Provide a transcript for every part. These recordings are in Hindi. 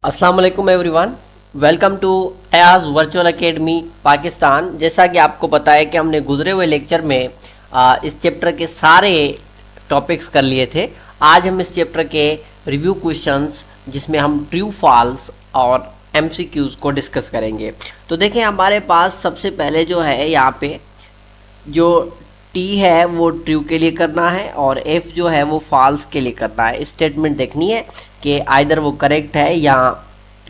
अस्सलाम वालेकुम everyone, welcome to Ayaz virtual academy Pakistan. जैसा कि आपको पता है कि हमने गुजरे हुए लेक्चर में इस चैप्टर के सारे टॉपिक्स कर लिए थे। आज हम इस चैप्टर के रिव्यू क्वेश्चंस जिसमें हम ट्रू फॉल्स और एमसीक्यूज़ को डिस्कस करेंगे। तो देखें, हमारे पास सबसे पहले जो है यहाँ पे जो टी है वो ट्रू के लिए करना है और एफ जो है वो फॉल्स के लिए करना है। स्टेटमेंट देखनी है कि आइदर वो करेक्ट है या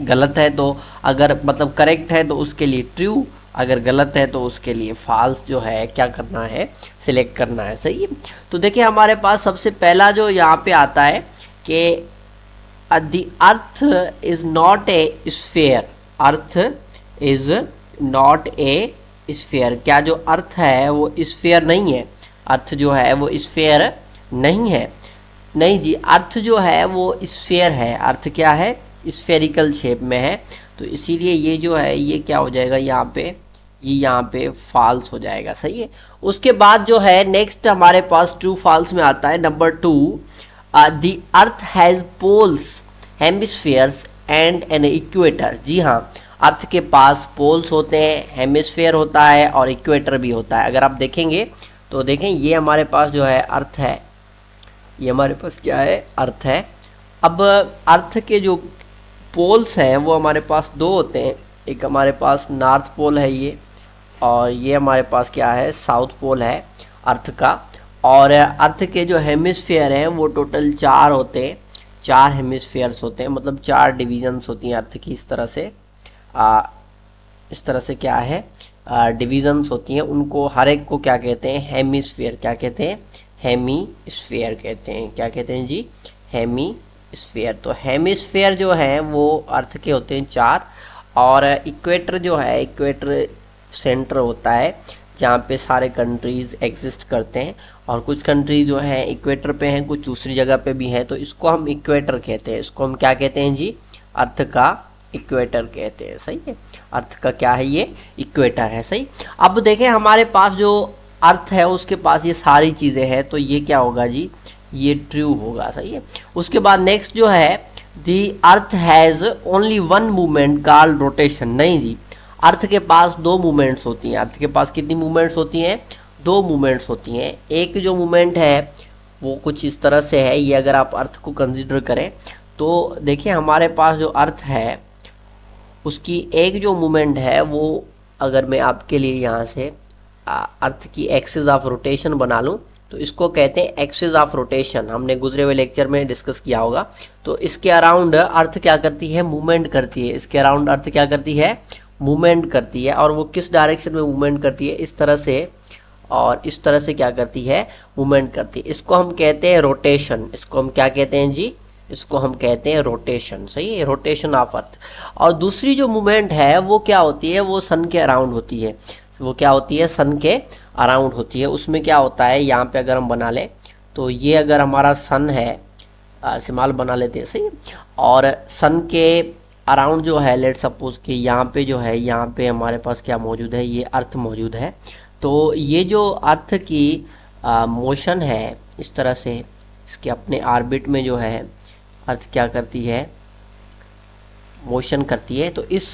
गलत है। तो अगर मतलब करेक्ट है तो उसके लिए ट्रू, अगर गलत है तो उसके लिए फॉल्स जो है क्या करना है, सिलेक्ट करना है। सही है। तो देखिए, हमारे पास सबसे पहला जो यहाँ पे आता है कि the earth is not a sphere. Earth is not a sphere. क्या जो अर्थ है वो स्फेयर नहीं है? अर्थ जो है वो स्फेयर नहीं है। नहीं जी, अर्थ जो है वो स्फेयर है। अर्थ क्या है? स्फेरिकल शेप में है। तो इसीलिए ये जो है ये क्या हो जाएगा यहाँ पे, ये यहाँ पे फॉल्स हो जाएगा। सही है। उसके बाद जो है नेक्स्ट हमारे पास ट्रू फॉल्स में आता है number 2, the earth has poles, hemispheres and an equator. जी हाँ, अर्थ के पास पोल्स होते हैं, हेमिस्फीयर होता है और इक्वेटर भी होता है। अगर आप देखेंगे तो देखें, ये हमारे पास जो है अर्थ है, ये हमारे पास क्या है? अर्थ है। अब अर्थ के जो पोल्स हैं वो हमारे पास दो होते हैं। एक हमारे पास नॉर्थ पोल है ये, और ये हमारे पास क्या है? साउथ पोल है अर्थ का। और अर्थ के जो हेमिस्फीयर हैं वो टोटल 4 होते हैं। 4 हेमिस्फीयर्स होते हैं, मतलब 4 डिवीजन्स होती हैं अर्थ की। इस तरह से क्या है, डिवीजन्स होती हैं। उनको हर एक को क्या कहते हैं? हेमिस्फीयर। क्या कहते हैं? हेमिस्फीयर कहते हैं। क्या कहते हैं जी? हेमिस्फीयर। तो हेमिस्फीयर जो है वो अर्थ के होते हैं 4। और इक्वेटर जो है, इक्वेटर सेंटर होता है जहाँ पे सारे कंट्रीज़ एग्जिस्ट करते हैं। और कुछ कंट्री जो है इक्वेटर पे हैं, कुछ दूसरी जगह पे भी हैं। तो इसको हम इक्वेटर कहते हैं। इसको हम क्या कहते हैं जी? अर्थ का इक्वेटर कहते हैं। सही है। अर्थ का क्या है? ये इक्वेटर है। सही। अब देखें, हमारे पास जो अर्थ है उसके पास ये सारी चीज़ें हैं, तो ये क्या होगा जी? ये ट्रू होगा। सही है। उसके बाद नेक्स्ट जो है, the earth has only one movement called rotation. नहीं जी, अर्थ के पास 2 मूवमेंट्स होती हैं। अर्थ के पास कितनी मूवमेंट्स होती हैं? 2 मूवमेंट्स होती हैं। एक जो मूवमेंट है वो कुछ इस तरह से है। ये अगर आप अर्थ को कंसिडर करें तो देखिए, हमारे पास जो अर्थ है उसकी एक जो मूवमेंट है वो, अगर मैं आपके लिए यहाँ से अर्थ की एक्सिस ऑफ रोटेशन बना लूँ तो इसको कहते हैं एक्सिस ऑफ रोटेशन। हमने गुजरे हुए लेक्चर में डिस्कस किया होगा। तो इसके अराउंड अर्थ क्या करती है? मूवमेंट करती है। इसके अराउंड अर्थ क्या करती है? मूवमेंट करती है। और वो किस डायरेक्शन में मूवमेंट करती है? इस तरह से, और इस तरह से क्या करती है? मूवमेंट करती है। इसको हम कहते हैं रोटेशन। इसको हम क्या कहते हैं जी? इसको हम कहते हैं रोटेशन। सही है, रोटेशन ऑफ अर्थ। और दूसरी जो मूवमेंट है वो क्या होती है? वो सन के अराउंड होती है। वो क्या होती है? सन के अराउंड होती है। उसमें क्या होता है, यहाँ पे अगर हम बना लें तो ये अगर हमारा सन है, सिमाल बना लेते हैं। सही। और सन के अराउंड जो है, लेट सपोज कि यहाँ पे जो है, यहाँ पे हमारे पास क्या मौजूद है? ये अर्थ मौजूद है। तो ये जो अर्थ की मोशन है इस तरह से, इसके अपने ऑर्बिट में जो है अर्थ क्या करती है? मोशन करती है। तो इस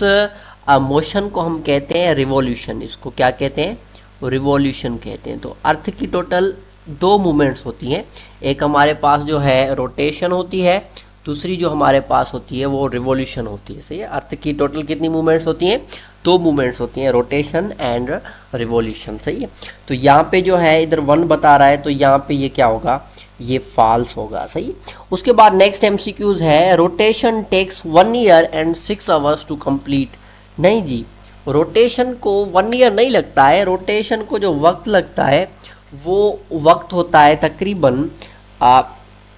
मोशन को हम कहते हैं रिवॉल्यूशन। इसको क्या कहते हैं? रिवॉल्यूशन कहते हैं। तो अर्थ की टोटल 2 मूवमेंट्स होती हैं। एक हमारे पास जो है रोटेशन होती है, दूसरी जो हमारे पास होती है वो रिवॉल्यूशन होती है। सही है। अर्थ की टोटल कितनी मूवमेंट्स होती हैं? 2 मूवमेंट्स होती हैं, रोटेशन एंड रिवॉल्यूशन। सही है। तो यहाँ पे जो है इधर 1 बता रहा है, तो यहाँ पे ये क्या होगा? ये फॉल्स होगा। सही। उसके बाद नेक्स्ट एमसीक्यूज है, rotation takes 1 year and 6 hours to complete. नहीं जी, रोटेशन को 1 ईयर नहीं लगता है। रोटेशन को जो वक्त लगता है वो वक्त होता है तकरीबन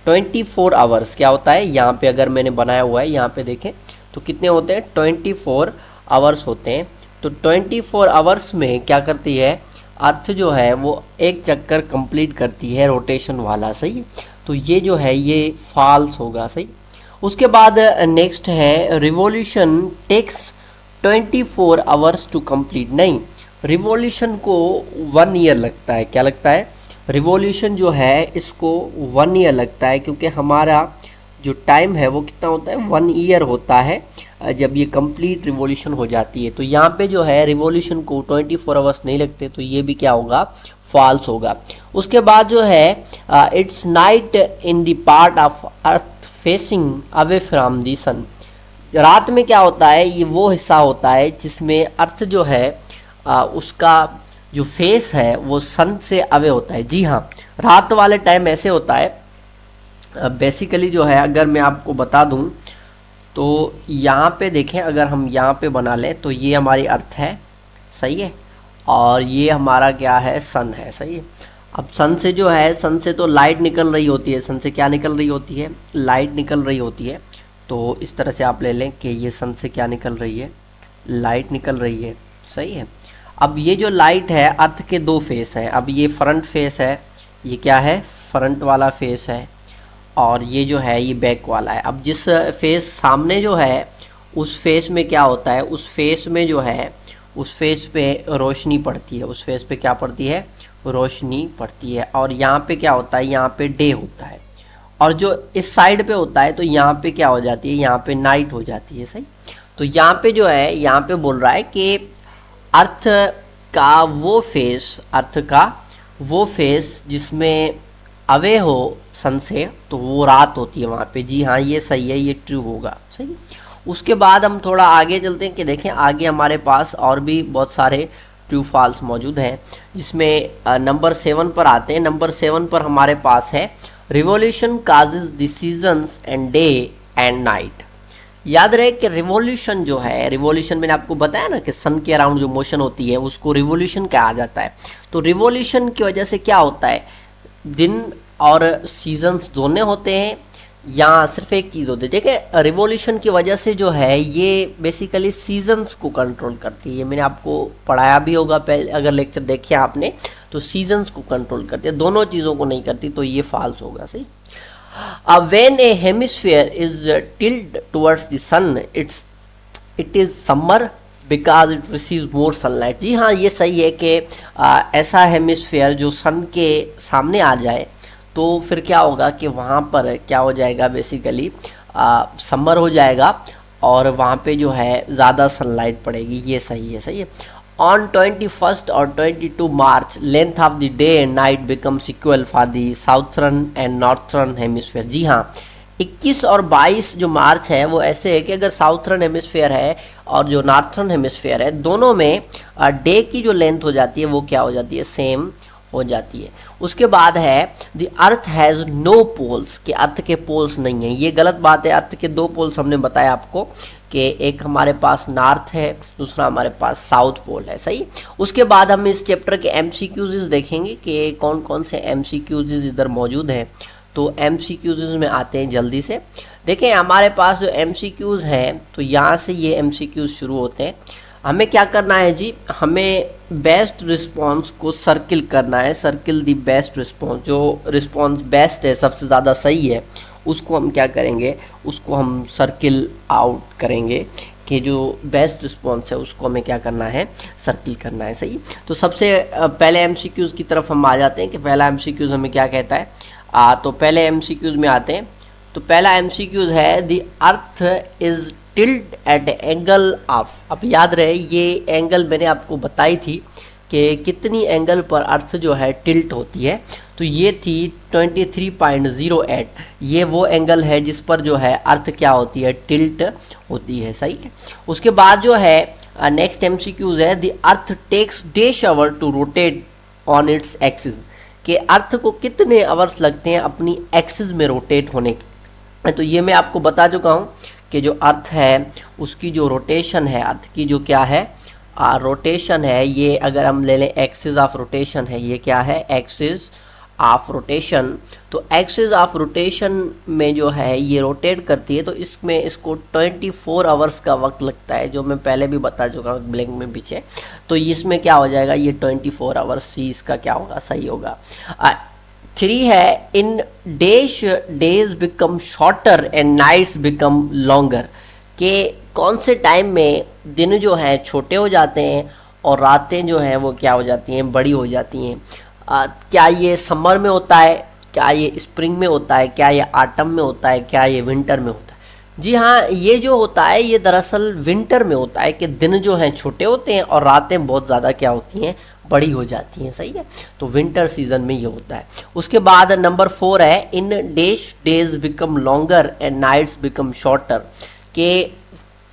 24 आवर्स। क्या होता है? यहाँ पे अगर मैंने बनाया हुआ है, यहाँ पे देखें तो कितने होते हैं? 24 आवर्स होते हैं। तो 24 आवर्स में क्या करती है अर्थ जो है वो एक चक्कर कंप्लीट करती है रोटेशन वाला। सही। तो ये जो है ये फॉल्स होगा। सही। उसके बाद नेक्स्ट है, revolution takes 24 hours to complete. नहीं, रिवॉल्यूशन को 1 ईयर लगता है। क्या लगता है? रिवॉल्यूशन जो है इसको 1 ईयर लगता है, क्योंकि हमारा जो टाइम है वो कितना होता है, 1 ईयर होता है जब ये कंप्लीट रिवॉल्यूशन हो जाती है। तो यहाँ पे जो है रिवॉल्यूशन को 24 आवर्स नहीं लगते, तो ये भी क्या होगा, फॉल्स होगा। उसके बाद जो है it's night in the part of earth facing away from the sun. रात में क्या होता है, ये वो हिस्सा होता है जिसमें अर्थ जो है उसका जो फेस है वो सन से अवे होता है। जी हाँ, रात वाले टाइम ऐसे होता है बेसिकली जो है, अगर मैं आपको बता दूं तो यहाँ पे देखें, अगर हम यहाँ पे बना लें तो ये हमारी अर्थ है, सही है, और ये हमारा क्या है, सन है, सही है। अब सन से जो है, सन से तो लाइट निकल रही होती है, सन से क्या निकल रही होती है, लाइट निकल रही होती है। तो इस तरह से आप ले लें कि ये सन से क्या निकल रही है, लाइट निकल रही है, सही है। अब ये जो लाइट है, अर्थ के 2 फेस हैं। अब ये फ्रंट फेस है, ये क्या है, फ्रंट वाला फेस है, और ये जो है ये बैक वाला है। अब जिस फेस सामने जो है उस फेस में क्या होता है, उस फेस में जो है उस फेस पे रोशनी पड़ती है, उस फेस पे क्या पड़ती है, रोशनी पड़ती है। और यहाँ पे क्या होता है, यहाँ पे डे होता है, और जो इस साइड पे होता है तो यहाँ पे क्या हो जाती है, यहाँ पे नाइट हो जाती है, सही। तो यहाँ पे जो है, यहाँ पे बोल रहा है कि अर्थ का वो फेस, अर्थ का वो फेस जिसमें अवे हो सन से, तो वो रात होती है वहाँ पे। जी हाँ, ये सही है, ये ट्रू होगा, सही। उसके बाद हम थोड़ा आगे चलते हैं कि देखें आगे हमारे पास और भी बहुत सारे ट्रू फॉल्स मौजूद हैं, जिसमें नंबर 7 पर आते हैं। नंबर 7 पर हमारे पास है revolution causes the seasons and day and night. याद रहे कि रिवॉल्यूशन जो है, रिवॉल्यूशन मैंने आपको बताया ना कि सन के अराउंड जो मोशन होती है उसको रिवॉल्यूशन कहा जाता है। तो रिवॉल्यूशन की वजह से क्या होता है, दिन और सीजन्स दोनों होते हैं, या सिर्फ एक चीज़ होती है। देखिए रिवॉल्यूशन की वजह से जो है ये बेसिकली सीजन्स को कंट्रोल करती है। ये मैंने आपको पढ़ाया भी होगा पहले, अगर लेक्चर देखे आपने, तो सीजन्स को कंट्रोल करती है, दोनों चीज़ों को नहीं करती, तो ये फॉल्स होगा, सही। When a hemisphere is tilt towards the sun, it is summer because it receive more sunlight. जी हाँ, ये सही है कि ऐसा हेमिस्फीयर जो सन के सामने आ जाए तो फिर क्या होगा कि वहाँ पर क्या हो जाएगा, बेसिकली समर हो जाएगा और वहाँ पे जो है ज़्यादा सनलाइट पड़ेगी, ये सही है, सही है। ऑन 21 और 22 March length of the day and night becomes equal for the southern and northern hemisphere. जी हाँ, 21 और 22 जो मार्च है वो ऐसे है कि अगर साउथर्न हेमिस्फीयर है और जो नॉर्थर्न हेमिस्फीयर है, दोनों में डे की जो लेंथ हो जाती है वो क्या हो जाती है, सेम हो जाती है। उसके बाद है the earth has no poles, कि अर्थ के पोल्स नहीं है, ये गलत बात है। अर्थ के 2 पोल्स हमने बताया आपको कि एक हमारे पास नॉर्थ है, दूसरा हमारे पास साउथ पोल है, सही। उसके बाद हम इस चैप्टर के MCQs देखेंगे कि कौन कौन से MCQs इधर मौजूद हैं। तो MCQs में आते हैं जल्दी से। देखें हमारे पास जो MCQs हैं, तो यहाँ से ये MCQs शुरू होते हैं। हमें क्या करना है जी, हमें बेस्ट रिस्पॉन्स को सर्किल करना है, सर्किल दी बेस्ट रिस्पॉन्स, जो रिस्पॉन्स बेस्ट है, सबसे ज़्यादा सही है, उसको हम क्या करेंगे, उसको हम सर्किल आउट करेंगे कि जो बेस्ट रिस्पॉन्स है उसको हमें क्या करना है, सर्किल करना है, सही। तो सबसे पहले MCQs की तरफ हम आ जाते हैं कि पहला MCQs हमें क्या कहता है। तो पहले MCQs में आते हैं। तो पहला MCQs है the earth is tilt at angle of. अब याद रहे ये एंगल मैंने आपको बताई थी कि कितनी एंगल पर अर्थ जो है टिल्ट होती है, तो ये थी 23.08। ये वो एंगल है जिस पर जो है अर्थ क्या होती है, टिल्ट होती है, सही है। उसके बाद जो है नेक्स्ट MCQs है the earth takes dash hour to rotate on its axis, कि अर्थ को कितने आवर्स लगते हैं अपनी एक्सिस में रोटेट होने के। तो ये मैं आपको बता चुका हूँ कि जो अर्थ है उसकी जो रोटेशन है, अर्थ की जो क्या है रोटेशन है, ये अगर हम ले लें एक्सिस ऑफ रोटेशन है, ये क्या है, एक्सिस ऑफ रोटेशन। तो एक्सिस ऑफ रोटेशन में जो है ये रोटेट करती है, तो इसमें इसको 24 आवर्स का वक्त लगता है, जो मैं पहले भी बता चुका हूँ ब्लैंक में पीछे। तो इसमें क्या हो जाएगा, ये 24 आवर्स, सी इसका क्या होगा, सही होगा। 3 है in days become shorter and nights become longer, के कौन से टाइम में दिन जो हैं छोटे हो जाते हैं और रातें जो हैं वो क्या हो जाती हैं, बड़ी हो जाती हैं। क्या ये समर में होता है, क्या ये स्प्रिंग में होता है, क्या ये ऑटम में होता है, क्या ये विंटर में होता है? जी हाँ, ये जो होता है ये दरअसल विंटर में होता है कि दिन जो हैं छोटे होते हैं और रातें बहुत ज़्यादा क्या होती हैं, बड़ी हो जाती हैं। सही है, तो विंटर सीजन में ये होता है। उसके बाद नंबर 4 है in days become longer and nights become shorter, के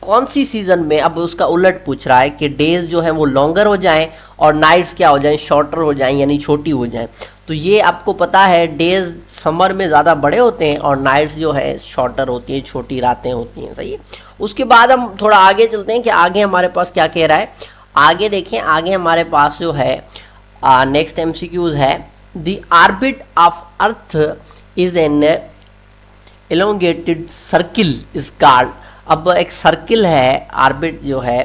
कौन सी सीजन में, अब उसका उलट पूछ रहा है कि डेज जो हैं वो लॉन्गर हो जाएं और नाइट्स क्या हो जाएं, शॉर्टर हो जाएं, यानी छोटी हो जाएं। तो ये आपको पता है डेज समर में ज़्यादा बड़े होते हैं और नाइट्स जो है शॉर्टर होती हैं, छोटी रातें होती हैं। सही है, उसके बाद हम थोड़ा आगे चलते हैं कि आगे हमारे पास क्या कह रहा है। आगे देखें, आगे हमारे पास जो है नेक्स्ट एमसीक्यूज है the orbit of earth is an elongated circle is called. अब एक सर्किल है, ऑर्बिट जो है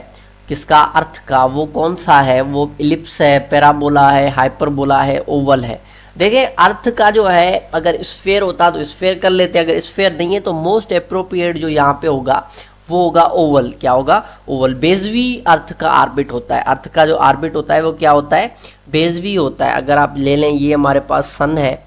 किसका, अर्थ का, वो कौन सा है, वो इलिप्स है, पैराबोला है, हाइपरबोला है, ओवल है। देखें अर्थ का जो है अगर स्फेयर होता तो स्फेयर कर लेते, अगर स्फेयर नहीं है तो मोस्ट अप्रोप्रिएट जो यहाँ पे होगा वो होगा ओवल। क्या होगा, ओवल। बेजवी अर्थ का ऑर्बिट होता है, अर्थ का जो ऑर्बिट होता है वो क्या होता है, बेजवी होता है। अगर आप ले लें ये हमारे पास सन है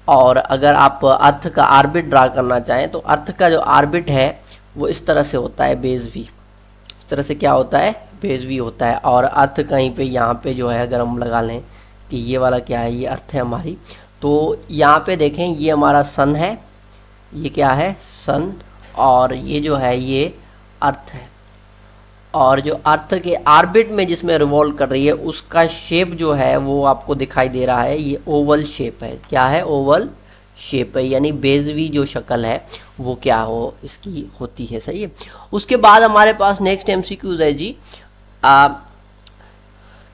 और अगर आप अर्थ का ऑर्बिट ड्रा करना चाहें तो अर्थ का जो ऑर्बिट है वो इस तरह से होता है, बेजवी। इस तरह से क्या होता है, बेजवी होता है। और अर्थ कहीं पे यहाँ पे जो है अगर हम लगा लें कि ये वाला क्या है, ये अर्थ है हमारी, तो यहाँ पे देखें ये हमारा सन है, ये क्या है, सन, और ये जो है ये अर्थ है। और जो अर्थ के ऑर्बिट में जिसमें रिवॉल्व कर रही है उसका शेप जो है वो आपको दिखाई दे रहा है, ये ओवल शेप है। क्या है, ओवल शेप है, यानी बेजवी जो शक्ल है वो क्या हो, इसकी होती है। सही है, उसके बाद हमारे पास नेक्स्ट एमसीक्यूज है जी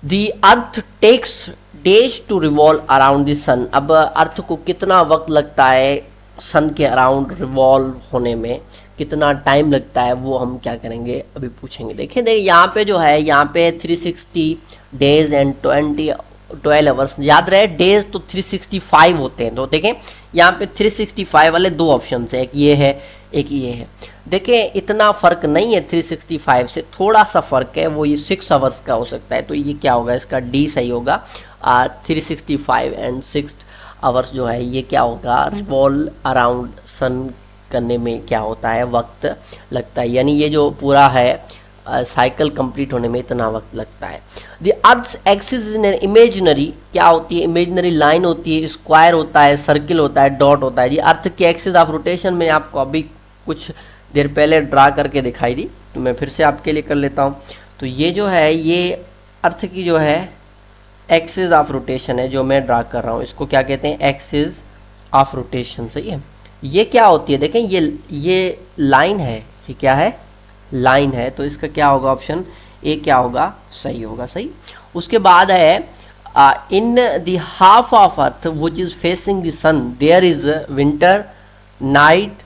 the earth takes days to revolve around the sun. अब अर्थ को कितना वक्त लगता है सन के अराउंड रिवॉल्व होने में, कितना टाइम लगता है, वो हम क्या करेंगे अभी पूछेंगे। देखिए यहाँ पे जो है, यहाँ पे 360 डेज एंड 12 आवर्स। याद रहे डेज तो 365 होते हैं। तो देखें यहाँ पे 365 वाले दो ऑप्शन है, एक ये है एक ये है। देखें इतना फ़र्क नहीं है, 365 से थोड़ा सा फ़र्क है, वो ये 6 आवर्स का हो सकता है। तो ये क्या होगा, इसका डी सही होगा। 365 एंड 6 आवर्स जो है ये क्या होगा, रिवॉल्व अराउंड सन करने में क्या होता है, वक्त लगता है। यानी ये जो पूरा है साइकिल कंप्लीट होने में इतना वक्त लगता है। The earth axis in an imaginary, क्या होती है, इमेजिनरी लाइन होती है, स्क्वायर होता है, सर्किल होता है, डॉट होता है। जी अर्थ की एक्सिस ऑफ रोटेशन में आपको अभी कुछ देर पहले ड्रा करके दिखाई दी, तो मैं फिर से आपके लिए कर लेता हूँ। तो ये जो है ये अर्थ की जो है एक्सिस ऑफ रोटेशन है जो मैं ड्रा कर रहा हूँ, इसको क्या कहते हैं, एक्सिस ऑफ रोटेशन। सही है, ये क्या होती है, देखें ये लाइन है, ये क्या है, लाइन है। तो इसका क्या होगा, ऑप्शन ए क्या होगा, सही होगा। सही, उसके बाद है in the half of earth which is facing the sun there is winter night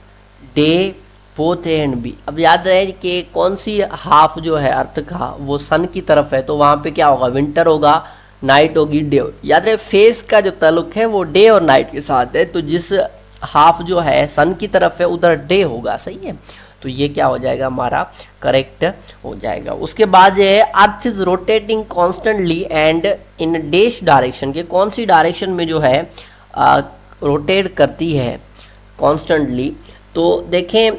day both A and B. अब याद रहे कि कौन सी हाफ जो है अर्थ का वो सन की तरफ है, तो वहाँ पे क्या होगा, विंटर होगा, नाइट होगी, डे। याद रहे फेस का जो ताल्लुक है वो डे और नाइट के साथ है, तो जिस हाफ जो है सन की तरफ है उधर डे होगा। सही है, तो ये क्या हो जाएगा, हमारा करेक्ट हो जाएगा। उसके बाद ये है earth is rotating constantly and in dash direction, के कौन सी डायरेक्शन में जो है रोटेट करती है कॉन्स्टेंटली। तो देखें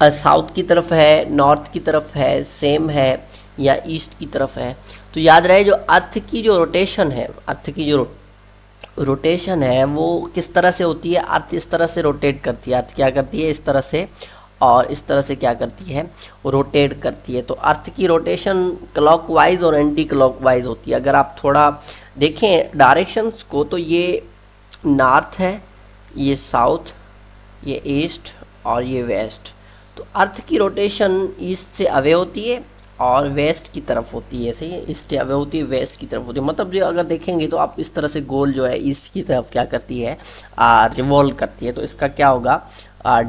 साउथ की तरफ है, नॉर्थ की तरफ है, सेम है, या ईस्ट की तरफ है। तो याद रहे जो अर्थ की जो रोटेशन है, अर्थ की जो रोटेशन है वो किस तरह से होती है, अर्थ इस तरह से रोटेट करती है, अर्थ क्या करती है, इस तरह से, और इस तरह से क्या करती है, रोटेट करती है। तो अर्थ की रोटेशन क्लॉकवाइज और एंटी क्लॉकवाइज होती है। अगर आप थोड़ा देखें डायरेक्शंस को तो ये नॉर्थ है, ये साउथ, ये ईस्ट और ये वेस्ट। तो अर्थ की रोटेशन ईस्ट से अवे होती है और वेस्ट की तरफ होती है। सही है, ईस्ट से अवे होती है, वेस्ट की तरफ होती है। मतलब जो अगर देखेंगे तो आप इस तरह से गोल जो है ईस्ट की तरफ क्या करती है, रिवॉल्व करती है। तो इसका क्या होगा,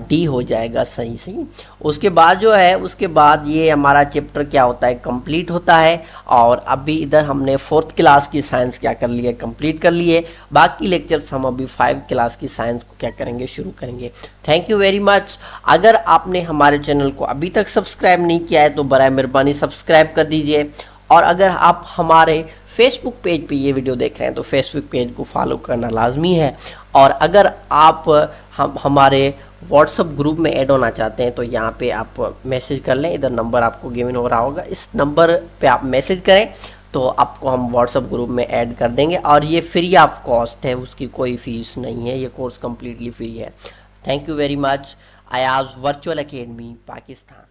डी हो जाएगा। सही सही। उसके बाद जो है, उसके बाद ये हमारा चैप्टर क्या होता है, कंप्लीट होता है। और अभी इधर हमने 4th क्लास की साइंस क्या कर लिए, कंप्लीट कर लिए। बाकी लेक्चर्स हम अभी 5 क्लास की साइंस को क्या करेंगे, शुरू करेंगे। Thank you very much. अगर आपने हमारे चैनल को अभी तक सब्सक्राइब नहीं किया है तो बराए मेहरबानी सब्सक्राइब कर दीजिए और अगर आप हमारे फेसबुक पेज पे ये वीडियो देख रहे हैं तो फेसबुक पेज को फॉलो करना लाजमी है। और अगर आप हम हमारे व्हाट्सअप ग्रुप में ऐड होना चाहते हैं तो यहाँ पे आप मैसेज कर लें, इधर नंबर आपको गिवन हो रहा होगा, इस नंबर पे आप मैसेज करें तो आपको हम व्हाट्सअप ग्रुप में ऐड कर देंगे। और ये फ्री ऑफ कॉस्ट है, उसकी कोई फीस नहीं है, ये कोर्स कम्प्लीटली फ्री है। Thank you very much. Ayaz virtual academy Pakistan.